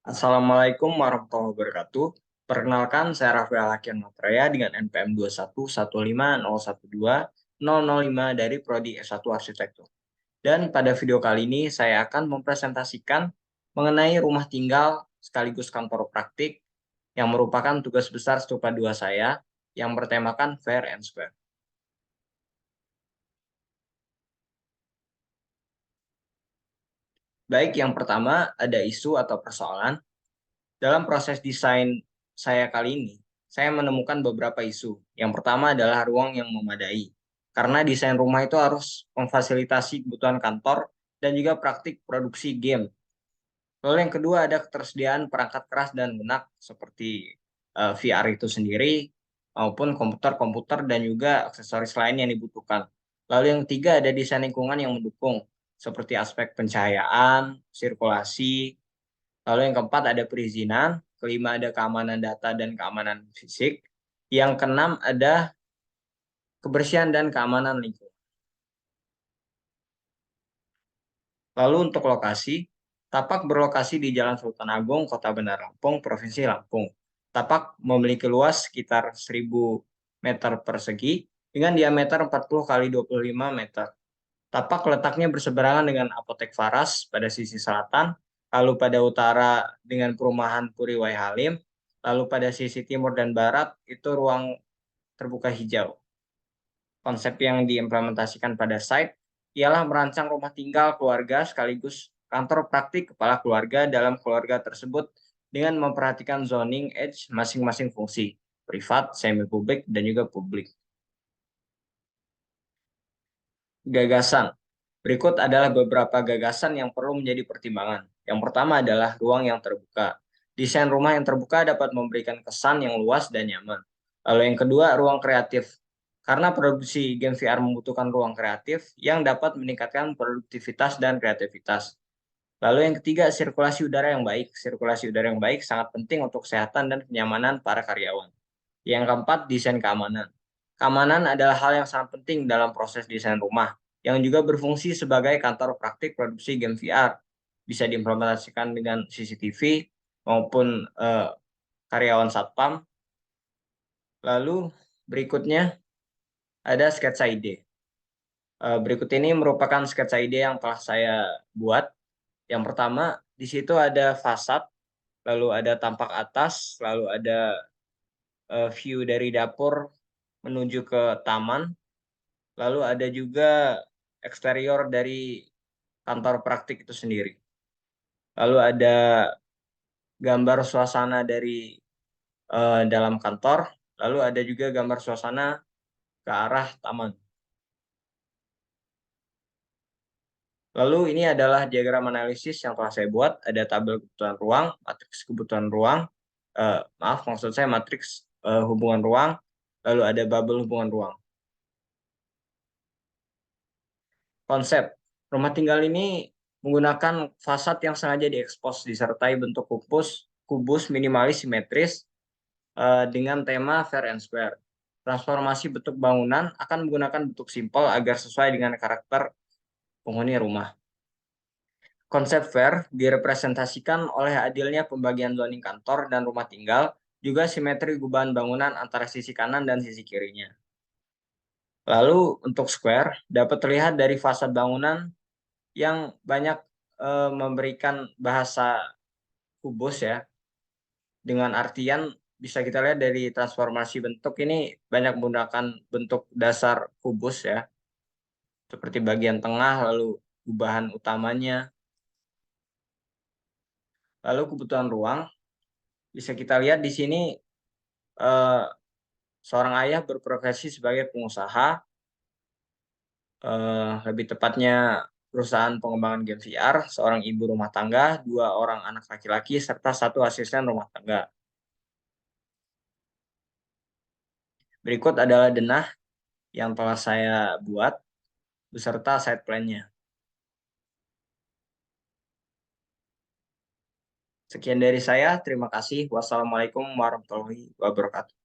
Assalamualaikum warahmatullahi wabarakatuh. Perkenalkan, saya Rafael Hakian Matraya dengan NPM 21150120005 dari Prodi S1 Arsitektur. Dan pada video kali ini saya akan mempresentasikan mengenai rumah tinggal sekaligus kantor praktik yang merupakan tugas besar Stupa 2 saya yang bertemakan Fair and Square. Baik, yang pertama ada isu atau persoalan. Dalam proses desain saya kali ini, saya menemukan beberapa isu. Yang pertama adalah ruang yang memadai. Karena desain rumah itu harus memfasilitasi kebutuhan kantor dan juga praktik produksi game. Lalu yang kedua ada ketersediaan perangkat keras dan lunak seperti VR itu sendiri maupun komputer-komputer dan juga aksesoris lain yang dibutuhkan. Lalu yang ketiga ada desain lingkungan yang mendukung seperti aspek pencahayaan, sirkulasi. Lalu yang keempat ada perizinan, kelima ada keamanan data dan keamanan fisik, yang keenam ada kebersihan dan keamanan lingkungan. Lalu untuk lokasi, Tapak berlokasi di Jalan Sultan Agung, Kota Bandar Lampung, Provinsi Lampung. Tapak memiliki luas sekitar 1.000 meter persegi dengan diameter 40 kali 25 meter. Tapak letaknya berseberangan dengan Apotek Faras pada sisi selatan, lalu pada utara dengan perumahan Puri Wai Halim, lalu pada sisi timur dan barat itu ruang terbuka hijau. Konsep yang diimplementasikan pada site ialah merancang rumah tinggal keluarga sekaligus kantor praktik kepala keluarga dalam keluarga tersebut dengan memperhatikan zoning edge masing-masing fungsi, privat, semi-publik, dan juga publik. Gagasan. Berikut adalah beberapa gagasan yang perlu menjadi pertimbangan. Yang pertama adalah ruang yang terbuka. Desain rumah yang terbuka dapat memberikan kesan yang luas dan nyaman. Lalu yang kedua, ruang kreatif. Karena produksi game VR membutuhkan ruang kreatif yang dapat meningkatkan produktivitas dan kreativitas. Lalu yang ketiga, sirkulasi udara yang baik. Sirkulasi udara yang baik sangat penting untuk kesehatan dan kenyamanan para karyawan. Yang keempat, desain keamanan. Keamanan adalah hal yang sangat penting dalam proses desain rumah, yang juga berfungsi sebagai kantor praktik produksi game VR. Bisa diimplementasikan dengan CCTV maupun karyawan satpam. Lalu berikutnya ada sketsa ide. Berikut ini merupakan sketsa ide yang telah saya buat. Yang pertama, di situ ada fasad, lalu ada tampak atas, lalu ada view dari dapur menuju ke taman. Lalu ada juga eksterior dari kantor praktik itu sendiri. Lalu ada gambar suasana dari dalam kantor. Lalu ada juga gambar suasana ke arah taman. Lalu ini adalah diagram analisis yang telah saya buat. Ada tabel kebutuhan ruang, matriks kebutuhan ruang. Maaf, maksud saya matriks hubungan ruang. Lalu ada bubble hubungan ruang. Konsep rumah tinggal ini menggunakan fasad yang sengaja diekspos disertai bentuk kubus minimalis simetris dengan tema fair and square. Transformasi bentuk bangunan akan menggunakan bentuk simpel agar sesuai dengan karakter penghuni rumah. Konsep fair direpresentasikan oleh adilnya pembagian zoning kantor dan rumah tinggal, juga simetri gubahan bangunan antara sisi kanan dan sisi kirinya. Lalu untuk square dapat terlihat dari fasad bangunan yang banyak memberikan bahasa kubus ya, dengan artian bisa kita lihat dari transformasi bentuk ini banyak menggunakan bentuk dasar kubus ya, seperti bagian tengah lalu gubahan utamanya. Lalu kebutuhan ruang bisa kita lihat di sini eh, seorang ayah berprofesi sebagai pengusaha, lebih tepatnya perusahaan pengembangan game VR, seorang ibu rumah tangga, dua orang anak laki-laki, serta satu asisten rumah tangga. Berikut adalah denah yang telah saya buat beserta site plan-nya. Sekian dari saya, terima kasih. Wassalamualaikum warahmatullahi wabarakatuh.